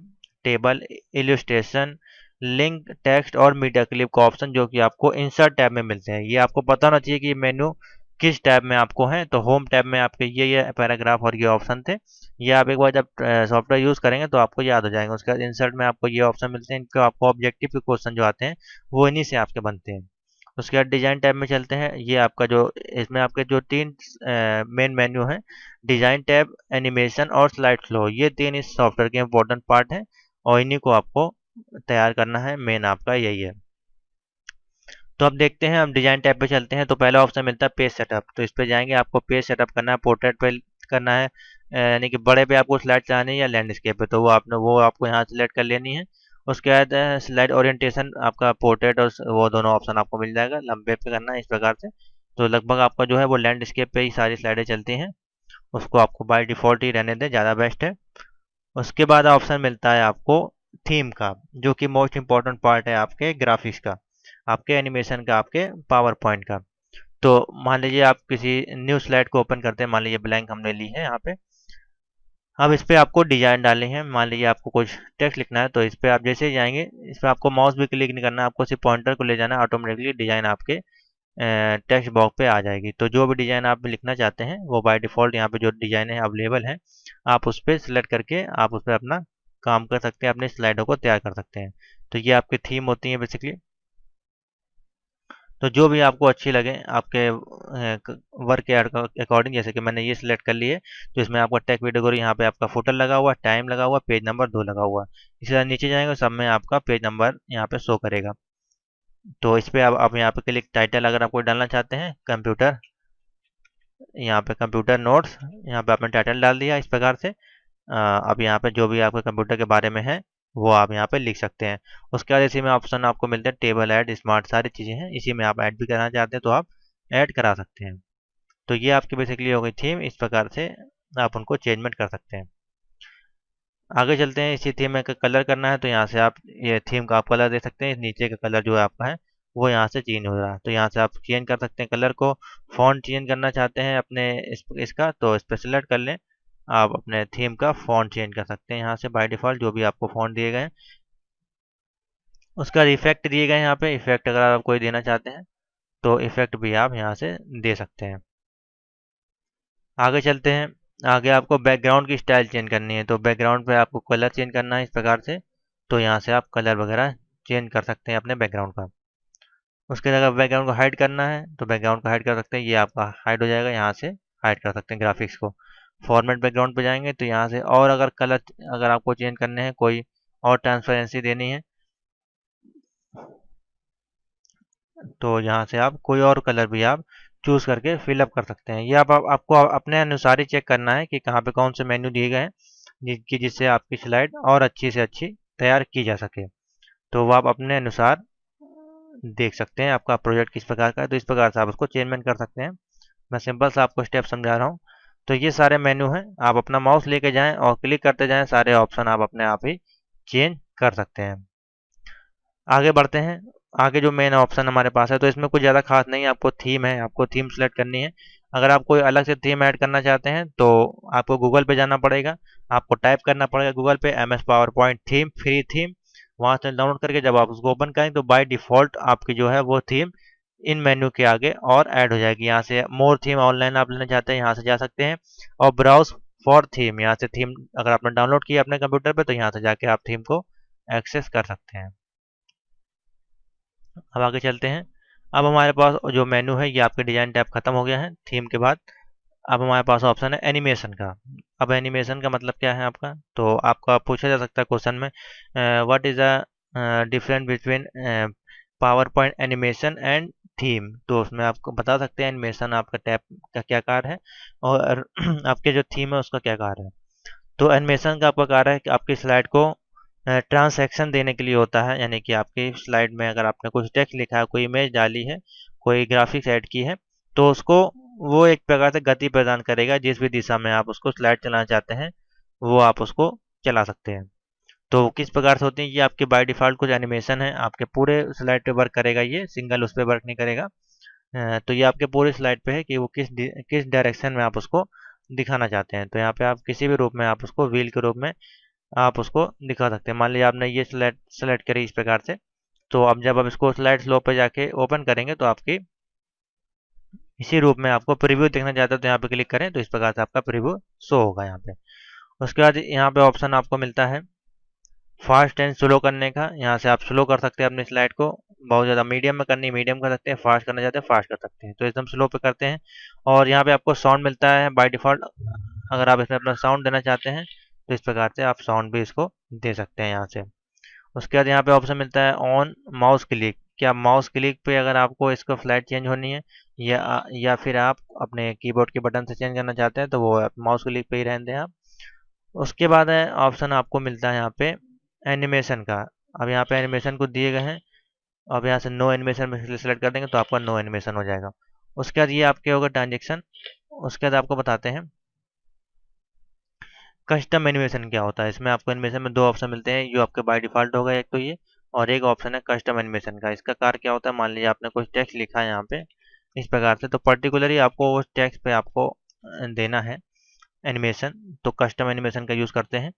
टेबल, इल्यूस्ट्रेशन, लिंक, टेक्स्ट और मीडिया क्लिप का ऑप्शन, जो कि आपको इंसर्ट टैब में मिलते हैं। ये आपको पता होना चाहिए कि मेन्यू किस टैब में आपको है, तो होम टैब में आपके ये पैराग्राफ और ये ऑप्शन थे। ये आप एक बार जब सॉफ्टवेयर यूज़ करेंगे तो आपको याद हो जाएंगे। उसके बाद इंसर्ट में आपको ये ऑप्शन मिलते हैं, इनको आपको ऑब्जेक्टिव के क्वेश्चन जो आते हैं वो इन्हीं से आपके बनते हैं। उसके बाद डिज़ाइन टैब में चलते हैं। ये आपका जो इसमें आपके जो 3 मेन मेन्यू हैं, डिज़ाइन टैब, एनिमेशन और स्लाइड फ्लो, ये 3 इस सॉफ्टवेयर के इंपॉर्टेंट पार्ट हैं और इन्हीं को आपको तैयार करना है, मेन आपका यही है। तो अब देखते हैं, हम डिज़ाइन टैब पे चलते हैं। तो पहला ऑप्शन मिलता है पेज सेटअप, तो इस पे जाएंगे, आपको पेज सेटअप करना है, पोर्ट्रेट पे करना है, यानी कि बड़े पे आपको स्लाइड चलानी है या लैंडस्केप पे, तो वो आपको यहाँ सेलेक्ट कर लेनी है। उसके बाद स्लाइड ओरिएंटेशन आपका पोर्ट्रेट और वो दोनों ऑप्शन आपको मिल जाएगा, लंबे पे करना है इस प्रकार से, तो लगभग आपका जो है वो लैंडस्केप पे ही सारी स्लाइडें चलती हैं, उसको आपको बाय डिफ़ॉल्ट ही रहने दें, ज़्यादा बेस्ट है। उसके बाद ऑप्शन मिलता है आपको थीम का, जो कि मोस्ट इम्पॉर्टेंट पार्ट है आपके ग्राफिक्स का, आपके एनिमेशन का, आपके पावर पॉइंट का। तो मान लीजिए आप किसी न्यू स्लाइड को ओपन करते हैं, मान लीजिए ब्लैंक हमने ली है यहाँ पे, अब इस पर आपको डिजाइन डालनी है, मान लीजिए आपको कुछ टेक्स्ट लिखना है, तो इस पर आप जैसे ही जाएंगे, इस पर आपको माउस भी क्लिक नहीं करना है, आपको सिर्फ पॉइंटर को ले जाना है, ऑटोमेटिकली डिजाइन आपके टेक्स्ट बॉक्स पे आ जाएगी। तो जो भी डिज़ाइन आप लिखना चाहते हैं वो बाय डिफ़ॉल्ट यहाँ पे जो डिज़ाइन है अवेलेबल है, आप उस पर सिलेक्ट करके आप उस पर अपना काम कर सकते हैं, अपनी स्लाइडों को तैयार कर सकते हैं। तो ये आपकी थीम होती है बेसिकली। तो जो भी आपको अच्छी लगे आपके वर्क के अकॉर्डिंग, जैसे कि मैंने ये सिलेक्ट कर ली है, तो इसमें आपका टेक कैटेगरी यहाँ पे आपका फुटर लगा हुआ, टाइम लगा हुआ, पेज नंबर 2 लगा हुआ। इसी तरह नीचे जाएंगे सब में आपका पेज नंबर यहाँ पे शो करेगा। तो इस पर आप यहाँ पे क्लिक, टाइटल अगर आपको डालना चाहते हैं कंप्यूटर, यहाँ पे कंप्यूटर नोट्स, यहाँ पे आपने टाइटल डाल दिया इस प्रकार से। अब यहाँ पे जो भी आपके कंप्यूटर के बारे में है वो आप यहाँ पे लिख सकते हैं। उसके बाद इसी में ऑप्शन आपको मिलते हैं टेबल ऐड, स्मार्ट, सारी चीज़ें हैं। इसी में आप ऐड भी कराना चाहते हैं तो आप ऐड करा सकते हैं। तो ये आपकी बेसिकली हो गई थीम। इस प्रकार से आप उनको चेंजमेंट कर सकते हैं। आगे चलते हैं। इसी थीम में कलर करना है तो यहाँ से आप ये थीम का आप कलर दे सकते हैं। नीचे का कलर जो है आपका है वो यहाँ से चेंज हो रहा है, तो यहाँ से आप चेंज कर सकते हैं कलर को। फॉन्ट चेंज करना चाहते हैं अपने इसका, तो इस पर सेलेक्ट कर लें। आप अपने थीम का फॉन्ट चेंज कर सकते हैं यहाँ से बाय डिफ़ॉल्ट जो भी आपको फॉन्ट दिए गए हैं। उसका इफेक्ट दिए गए हैं यहाँ पे। इफेक्ट अगर आप कोई देना चाहते हैं तो इफेक्ट भी आप यहाँ से दे सकते हैं। आगे चलते हैं। आगे आपको बैकग्राउंड की स्टाइल चेंज करनी है, तो बैकग्राउंड पे आपको कलर चेंज करना है इस प्रकार से। तो यहाँ से आप कलर वगैरह चेंज कर सकते हैं अपने बैकग्राउंड का। उसके अगर बैकग्राउंड को हाइड करना है तो बैकग्राउंड को हाइड कर सकते हैं, ये आपका हाइड हो जाएगा। यहाँ से हाइड कर सकते हैं ग्राफिक्स को। फॉर्मेट बैकग्राउंड पे जाएंगे तो यहाँ से और अगर कलर अगर आपको चेंज करने हैं, कोई और ट्रांसपेरेंसी देनी है, तो यहाँ से आप कोई और कलर भी आप चूज़ करके फिलअप कर सकते हैं। ये आपको अपने अनुसार ही चेक करना है कि कहाँ पे कौन से मेन्यू दिए गए हैं जिससे आपकी स्लाइड और अच्छी से अच्छी तैयार की जा सके। तो वो आप अपने अनुसार देख सकते हैं आपका प्रोजेक्ट किस प्रकार का है, तो इस प्रकार से आप उसको चेंजमेंट कर सकते हैं। मैं सिंपल सा आपको स्टेप समझा रहा हूँ। तो ये सारे मेन्यू हैं, आप अपना माउस लेके जाएं और क्लिक करते जाएं, सारे ऑप्शन आप अपने आप ही चेंज कर सकते हैं। आगे बढ़ते हैं। आगे जो मेन ऑप्शन हमारे पास है, तो इसमें कुछ ज़्यादा खास नहीं है। आपको थीम है, आपको थीम सेलेक्ट करनी है। अगर आप कोई अलग से थीम ऐड करना चाहते हैं तो आपको गूगल पे जाना पड़ेगा। आपको टाइप करना पड़ेगा गूगल पे MS power point theme, free theme. वहाँ से डाउनलोड करके जब आप उसको ओपन करें तो बाय डिफ़ॉल्ट आपकी जो है वो थीम इन मेन्यू के आगे और ऐड हो जाएगी। यहाँ से मोर थीम ऑनलाइन आप लेना चाहते हैं, यहाँ से जा सकते हैं। और ब्राउज फॉर थीम, यहाँ से थीम अगर आपने डाउनलोड किया अपने कंप्यूटर पे तो यहाँ से जाके आप थीम को एक्सेस कर सकते हैं। अब आगे चलते हैं। अब हमारे पास जो मेन्यू है ये आपके डिजाइन टैब खत्म हो गया है थीम के बाद। अब हमारे पास ऑप्शन है एनिमेशन का। अब एनिमेशन का मतलब क्या है आपका, तो आपका पूछा जा सकता है क्वेश्चन में, what is the difference between power point animation and theme. तो उसमें आपको बता सकते हैं एनिमेशन आपका टैब का क्या कार्य है और आपके जो थीम है उसका क्या कार्य है। तो एनिमेशन का आपका कार्य है कि आपकी स्लाइड को ट्रांसैक्शन देने के लिए होता है, यानी कि आपकी स्लाइड में अगर आपने कुछ टेक्स्ट लिखा है, कोई इमेज डाली है, कोई ग्राफिक्स ऐड की है, तो उसको वो एक प्रकार से गति प्रदान करेगा। जिस भी दिशा में आप उसको स्लाइड चलाना चाहते हैं वो आप उसको चला सकते हैं। तो किस प्रकार से होती है ये आपके बाय डिफ़ॉल्ट कुछ एनिमेशन है, आपके पूरे स्लाइड पे वर्क करेगा, ये सिंगल उस पर वर्क नहीं करेगा। तो ये आपके पूरे स्लाइड पे है कि वो किस डायरेक्शन में आप उसको दिखाना चाहते हैं। तो यहाँ पे आप किसी भी रूप में आप उसको व्हील के रूप में आप उसको दिखा सकते हैं। मान लीजिए आपने ये सेलेक्ट करी इस प्रकार से, तो अब जब आप इसको स्लाइड स्लो पे जाके ओपन करेंगे तो आपकी इसी रूप में आपको प्रीव्यू देखना चाहते हैं तो यहाँ पे क्लिक करें तो इस प्रकार से आपका प्रीव्यू शो होगा यहाँ पे। उसके बाद यहाँ पे ऑप्शन आपको मिलता है फास्ट एंड स्लो करने का। यहाँ से आप स्लो कर सकते हैं अपनी स्लाइड को, बहुत ज़्यादा मीडियम में करनी मीडियम कर सकते हैं, फास्ट करना चाहते हैं फास्ट कर सकते हैं, तो एकदम स्लो पे करते हैं। और यहाँ पे आपको साउंड मिलता है बाय डिफ़ॉल्ट, अगर आप इसमें अपना साउंड देना चाहते हैं तो इस प्रकार से आप साउंड भी इसको दे सकते हैं यहाँ से। उसके बाद यहाँ पे ऑप्शन मिलता है ऑन माउस क्लिक। क्या माउस क्लिक पे अगर आपको इसको फ्लाइट चेंज होनी है या फिर आप अपने कीबोर्ड के बटन से चेंज करना चाहते हैं तो वो माउस क्लिक पे ही रहने दें आप। उसके बाद है ऑप्शन आपको मिलता है यहाँ पे एनिमेशन का। अब यहाँ पे एनिमेशन को दिए गए हैं, अब यहाँ से नो एनिमेशन में सेलेक्ट कर देंगे तो आपका नो एनिमेशन हो जाएगा। उसके बाद ये आपके होगा ट्रांजेक्शन। उसके बाद आपको बताते हैं कस्टम एनिमेशन क्या होता है। इसमें आपको एनिमेशन में दो ऑप्शन मिलते हैं, जो आपके बाय डिफ़ॉल्ट होगा, एक तो ये और एक ऑप्शन है कस्टम एनिमेशन का। इसका कार्य क्या होता है, मान लीजिए आपने कुछ टेक्स्ट लिखा है यहाँ पे इस प्रकार से, तो पर्टिकुलरली आपको उस टेक्स्ट पे आपको देना है एनिमेशन, तो कस्टम एनिमेशन का यूज़ करते हैं।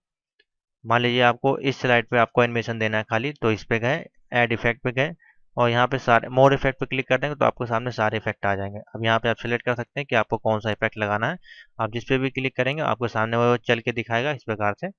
मान लीजिए आपको इस स्लाइड पे आपको एनिमेशन देना है खाली, तो इस पे गए ऐड इफेक्ट पे गए, और यहाँ पे सारे मोर इफेक्ट पे क्लिक कर देंगे तो आपके सामने सारे इफेक्ट आ जाएंगे। अब यहाँ पे आप सिलेक्ट कर सकते हैं कि आपको कौन सा इफेक्ट लगाना है। आप जिस पे भी क्लिक करेंगे आपके सामने वो चल के दिखाएगा इस प्रकार से।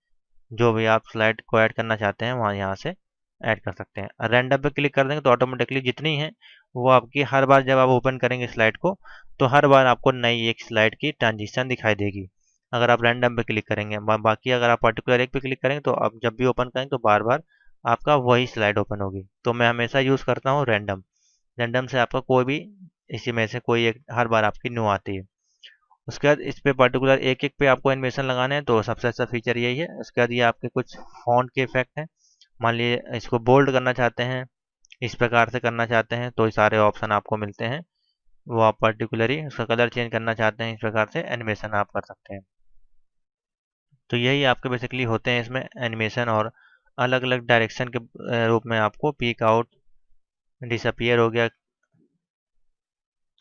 जो भी आप स्लाइड को ऐड करना चाहते हैं वहाँ यहाँ से ऐड कर सकते हैं। रैंडम पे क्लिक कर देंगे तो ऑटोमेटिकली जितनी है वो आपकी हर बार जब आप ओपन करेंगे स्लाइड को तो हर बार आपको नई एक स्लाइड की ट्रांजिशन दिखाई देगी अगर आप रैंडम पे क्लिक करेंगे। बाकी अगर आप पर्टिकुलर एक पे क्लिक करेंगे तो आप जब भी ओपन करेंगे तो बार बार आपका वही स्लाइड ओपन होगी। तो मैं हमेशा यूज़ करता हूँ रैंडम। रैंडम से आपका कोई भी इसी में से कोई एक हर बार आपकी न्यू आती है। उसके बाद इस पे पर्टिकुलर एक एक पे आपको एनिमेशन लगाने हैं तो सबसे अच्छा फीचर यही है। उसके बाद ये आपके कुछ फॉन्ट के इफेक्ट हैं। मान लीजिए इसको बोल्ड करना चाहते हैं, इस प्रकार से करना चाहते हैं तो ये सारे ऑप्शन आपको मिलते हैं। वो आप पर्टिकुलरली उसका कलर चेंज करना चाहते हैं इस प्रकार से एनिमेशन आप कर सकते हैं। तो यही आपके बेसिकली होते हैं इसमें एनिमेशन। और अलग अलग डायरेक्शन के रूप में आपको पीक आउट, डिसअपियर हो गया,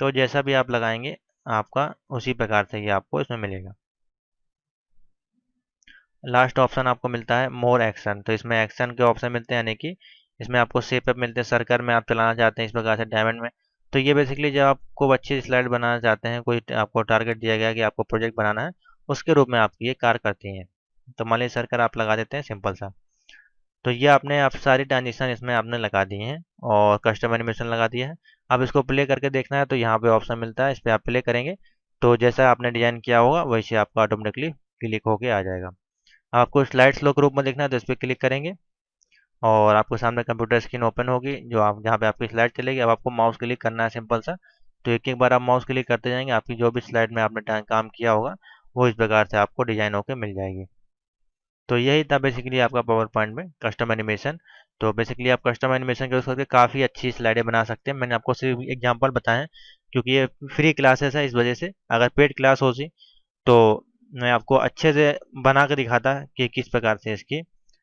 तो जैसा भी आप लगाएंगे आपका उसी प्रकार से ही आपको इसमें मिलेगा। लास्ट ऑप्शन आपको मिलता है मोर एक्शन। तो इसमें एक्शन के ऑप्शन मिलते हैं, यानी कि इसमें आपको शेप अप मिलते हैं। सर्कल में आप चलाना चाहते हैं इस प्रकार से, डायमंड में। तो ये बेसिकली जब आपको अच्छी स्लाइड बनाना चाहते हैं, कोई आपको टारगेट दिया गया कि आपको प्रोजेक्ट बनाना है, उसके रूप में आपकी ये कार्य करती हैं। तो मान लीजिए सर्कल आप लगा देते हैं सिंपल सा। तो ये आपने आप सारी ट्रांजिशन इसमें आपने लगा दी हैं और कस्टम एनिमेशन लगा दिया है। अब इसको प्ले करके देखना है तो यहाँ पे ऑप्शन मिलता है, इस पर आप प्ले करेंगे तो जैसा आपने डिजाइन किया होगा वैसे आपका ऑटोमेटिकली क्लिक होके आ जाएगा। आपको स्लाइड स्लो के रूप में देखना है तो इस पर क्लिक करेंगे और आपके सामने कंप्यूटर स्क्रीन ओपन होगी जो आप जहाँ पे आपकी स्लाइड चलेगी। अब आपको माउस क्लिक करना है सिंपल सा। तो एक एक बार आप माउस क्लिक करते जाएंगे, आपकी जो भी स्लाइड में आपने काम किया होगा वो इस प्रकार से आपको डिजाइन होकर मिल जाएगी। तो यही था बेसिकली आपका पावर पॉइंट में कस्टम एनिमेशन। तो बेसिकली आप कस्टम एनिमेशन के यूज़ करके काफ़ी अच्छी स्लाइडें बना सकते हैं। मैंने आपको सिर्फ एग्जांपल बताए हैं क्योंकि ये फ्री क्लासेस है, इस वजह से। अगर पेड क्लास होती तो मैं आपको अच्छे से बना के दिखाता कि किस प्रकार से इसकी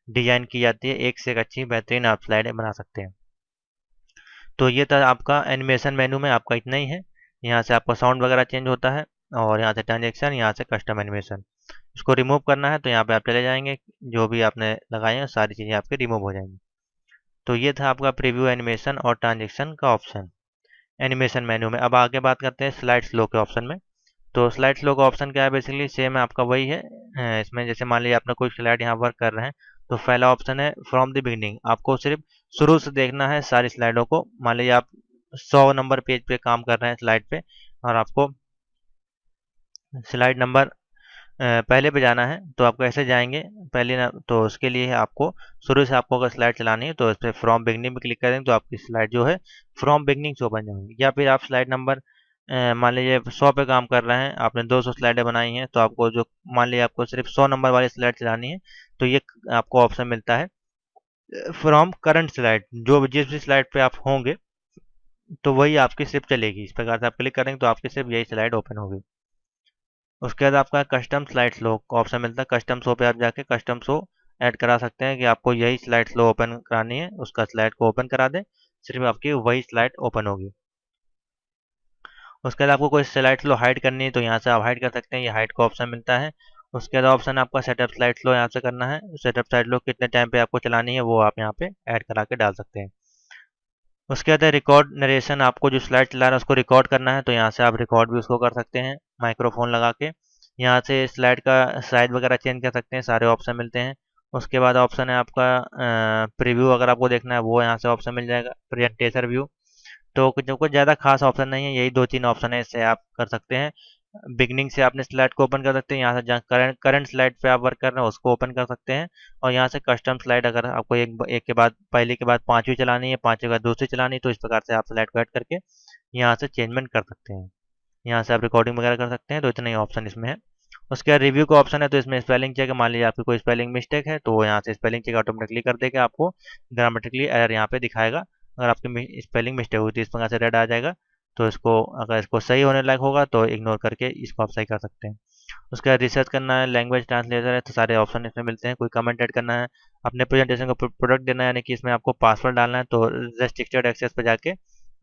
डिज़ाइन की जाती है। एक से एक अच्छी बेहतरीन आप स्लाइडें बना सकते हैं। तो ये था आपका एनिमेशन मेनू में आपका इतना ही है। यहाँ से आपका साउंड वगैरह चेंज होता है और यहाँ से ट्रांजेक्शन, यहाँ से कस्टम एनिमेशन। इसको रिमूव करना है तो यहाँ पे आप चले जाएंगे, जो भी आपने लगाए हैं सारी चीज़ें आपके रिमूव हो जाएंगी। तो ये था आपका प्रीव्यू एनिमेशन और ट्रांजेक्शन का ऑप्शन एनिमेशन मेन्यू में। अब आगे बात करते हैं स्लाइड स्लो के ऑप्शन में। तो स्लाइड स्लो का ऑप्शन क्या है, बेसिकली सेम है आपका वही है। इसमें जैसे मान लीजिए आपने कोई स्लाइड यहाँ वर्क कर रहे हैं तो पहला ऑप्शन है फ्रॉम द बिगिनिंग। आपको सिर्फ शुरू से देखना है सारी स्लाइडों को। मान लीजिए आप 100 नंबर पेज पे काम कर रहे हैं स्लाइड पे और आपको स्लाइड नंबर पहले पे जाना है तो आप कैसे जाएंगे पहले ना। तो उसके लिए आपको शुरू से आपको अगर स्लाइड चलानी है तो इस पर फ्रॉम बिगनिंग पे क्लिक करेंगे तो आपकी स्लाइड जो है फ्रॉम बिगनिंग से बन जाएगी। या फिर आप स्लाइड नंबर मान लीजिए 100 पे काम कर रहे हैं, आपने 200 स्लाइडें बनाई हैं तो आपको जो मान लीजिए आपको सिर्फ 100 नंबर वाली स्लाइड चलानी है तो ये आपको ऑप्शन मिलता है फ्रॉम करंट स्लाइड। जो जिस भी स्लाइड पे आप होंगे तो वही आपकी सिर्फ चलेगी। इस प्रकार से आप क्लिक करेंगे तो आपकी सिर्फ यही स्लाइड ओपन होगी। उसके बाद आपका कस्टम स्लाइड स्लो का ऑप्शन मिलता है। कस्टम शो पे आप जाके कस्टम शो ऐड करा सकते हैं कि आपको यही स्लाइड स्लो ओपन करानी है, उसका स्लाइड को ओपन करा दें, सिर्फ आपकी वही स्लाइड ओपन होगी। उसके बाद आपको कोई स्लाइड स्लो हाइड करनी है तो यहाँ से आप हाइड कर सकते हैं, ये हाइड का ऑप्शन मिलता है। उसके बाद ऑप्शन आपका सेटअप स्लाइड स्लो यहाँ से करना है। सेटअप स्लाइड स्लो कितने टाइम पे आपको चलानी है वो आप यहाँ पे ऐड करा के डाल सकते हैं। उसके बाद रिकॉर्ड नरेशन, आपको जो स्लाइड चला रहा है उसको रिकॉर्ड करना है तो यहाँ से आप रिकॉर्ड भी उसको कर सकते हैं माइक्रोफोन लगा के। यहाँ से स्लाइड का साइज वगैरह चेंज कर सकते हैं, सारे ऑप्शन मिलते हैं। उसके बाद ऑप्शन है आपका प्रीव्यू, अगर आपको देखना है वो यहाँ से ऑप्शन मिल जाएगा। प्रेजेंटेशन व्यू, तो कुछ ज़्यादा खास ऑप्शन नहीं है, यही 2-3 ऑप्शन है, इससे आप कर सकते हैं। बिगनिंग से आपने स्लाइड को ओपन कर सकते हैं, यहाँ से जहाँ करंट स्लाइड पे आप वर्क कर रहे हैं उसको ओपन कर सकते हैं। और यहाँ से कस्टम स्लाइड, अगर आपको एक के बाद पहले के बाद पांचवी चलानी है, पांचवी के बाद दूसरी चलानी है तो इस प्रकार से आप स्लाइड को ऐड करके यहाँ से चेंजमेंट कर सकते हैं। यहाँ से आप रिकॉर्डिंग वगैरह कर सकते हैं। तो इतने ही ऑप्शन इसमें है। उसके बाद रिव्यू का ऑप्शन है तो इसमें स्पेलिंग चेक, मान लीजिए आपकी कोई स्पेलिंग मिस्टेक है तो यहाँ से स्पेलिंग चेक ऑटोमेटिकली कर देगा, आपको ग्रामेटिकली एरर यहाँ पे दिखाएगा। अगर आपकी स्पेलिंग मिस्टेक हुई तो इस प्रकार से रेड आ जाएगा। तो इसको अगर इसको सही होने लायक होगा तो इग्नोर करके इसको आप सही कर सकते हैं। उसके बाद रिसर्च करना है, लैंग्वेज ट्रांसलेटर है तो सारे ऑप्शन इसमें मिलते हैं। कोई कमेंट ऐड करना है, अपने प्रेजेंटेशन को प्रोडक्ट देना है, यानी कि इसमें आपको पासवर्ड डालना है तो रेस्ट्रिक्टेड एक्सेस पे जाके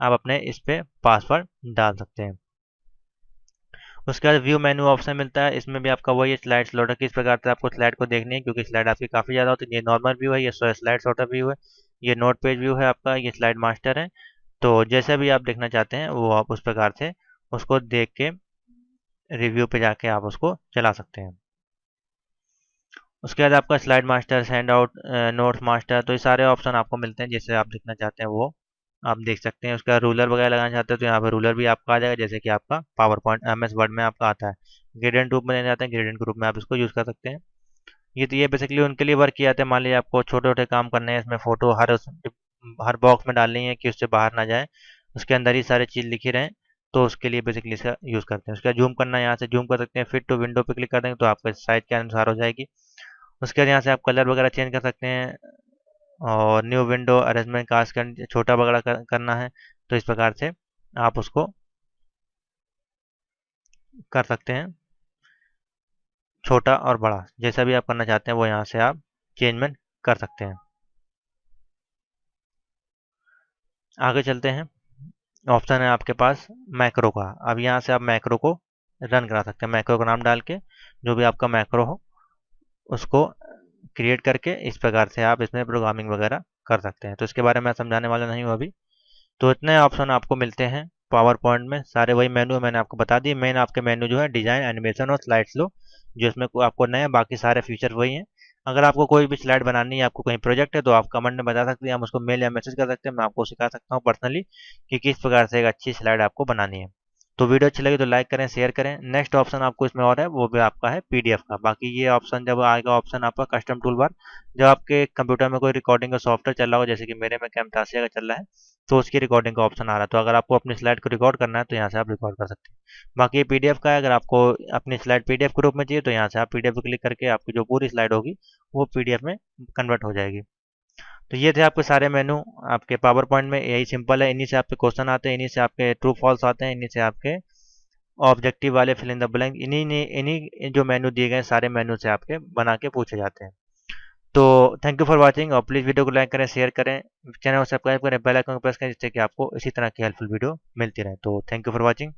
आप अपने इस पे पासवर्ड डाल सकते हैं। उसके बाद व्यू मेन्यू ऑप्शन मिलता है, इसमें भी आपका वही स्लाइड स्लॉटर किस प्रकार से आपको स्लाइड को देखनी है, क्योंकि स्लाइड आपकी काफ़ी ज़्यादा होती है। ये नॉर्मल व्यू है, ये स्लाइड स्लॉटर व्यू है। ये नोट पेज व्यू है आपका, ये स्लाइड मास्टर है। तो जैसा भी आप देखना चाहते हैं वो आप उस प्रकार से उसको देख के रिव्यू पे जाके आप उसको चला सकते हैं। उसके बाद आपका slide master, hand out, notes master, तो ये सारे ऑप्शन आपको मिलते हैं। जैसे आप देखना चाहते हैं वो आप देख सकते हैं। उसका रूलर वगैरह लगाना चाहते हैं तो यहाँ पर रूलर भी आपका आ जाएगा, जैसे कि आपका पावर पॉइंट MS वर्ड में आपका आता है। ग्रेडियंट ग्रुप में लेना चाहते हैं, ग्रेडियंट ग्रुप में आप इसको यूज़ कर सकते हैं। ये बेसिकली उनके लिए वर्क किया जाता है। मान लीजिए आपको छोटे छोटे काम करने हैं, इसमें फोटो हर बॉक्स में डालनी है कि उससे बाहर ना जाए, उसके अंदर ही सारी चीज़ लिखी रहें, तो उसके लिए बेसिकली इसका यूज़ करते हैं। उसका जूम करना है, यहाँ से जूम कर सकते हैं। फिट टू विंडो पे क्लिक कर देंगे तो आपके साइज के अनुसार हो जाएगी। उसके बाद यहाँ से आप कलर वगैरह चेंज कर सकते हैं, और न्यू विंडो अरेंजमेंट कास्ट छोटा वगैरह करना है तो इस प्रकार से आप उसको कर सकते हैं, छोटा और बड़ा जैसा भी आप करना चाहते हैं वो यहाँ से आप चेंजमेंट कर सकते हैं। आगे चलते हैं। ऑप्शन है आपके पास मैक्रो का। अब यहाँ से आप मैक्रो को रन करा सकते हैं। मैक्रो का नाम डाल के जो भी आपका मैक्रो हो उसको क्रिएट करके इस प्रकार से आप इसमें प्रोग्रामिंग वगैरह कर सकते हैं। तो इसके बारे में मैं समझाने वाला नहीं हूँ अभी। तो इतने ऑप्शन आपको मिलते हैं पावर पॉइंट में। सारे वही मेनू मैंने आपको बता दिए। मेन आपके मेनू जो है डिजाइन, एनिमेशन और स्लाइड स्लो, जो इसमें आपको नए, बाकी सारे फीचर वही हैं। अगर आपको कोई भी स्लाइड बनानी है, आपको कहीं प्रोजेक्ट है, तो आप कमेंट में बता सकते हैं, हम उसको मेल या मैसेज कर सकते हैं। मैं आपको सिखा सकता हूँ पर्सनली कि किस प्रकार से एक अच्छी स्लाइड आपको बनानी है। तो वीडियो अच्छी लगी तो लाइक करें, शेयर करें। नेक्स्ट ऑप्शन आपको इसमें और है, वो भी आपका है PDF का। बाकी ये ऑप्शन जब आएगा, ऑप्शन आपका कस्टम टूल बार, जब आपके कंप्यूटर में कोई रिकॉर्डिंग का सॉफ्टवेयर चल रहा हो, जैसे कि मेरे में कैमटासिया का चल रहा है, तो उसकी रिकॉर्डिंग का ऑप्शन आ रहा है। तो अगर आपको अपनी स्लाइड को रिकॉर्ड करना है तो यहाँ से आप रिकॉर्ड कर सकते हैं। बाकी ये PDF का है। अगर आपको अपनी स्लाइड PDF के रूप में चाहिए तो यहाँ से आप PDF पे क्लिक करके आपकी जो पूरी स्लाइड होगी वो PDF में कन्वर्ट हो जाएगी। तो ये थे आपके सारे मेनू आपके पावर पॉइंट में। यही सिंपल है। इन्हीं से आपके क्वेश्चन आते हैं, इन्हीं से आपके ट्रू फॉल्स आते हैं, इन्हीं से आपके ऑब्जेक्टिव वाले फिल इन द ब्लैंक, इन्हीं जो मेनू दिए गए सारे मेनू से आपके बना के पूछे जाते हैं। तो थैंक यू फॉर वाचिंग, और प्लीज़ वीडियो को लाइक करें, शेयर करें, चैनल को सब्सक्राइब करें, बेल आइकन को प्रेस करें, जिससे कि आपको इसी तरह की हेल्पफुल वीडियो मिलती रहे। तो थैंक यू फॉर वाचिंग।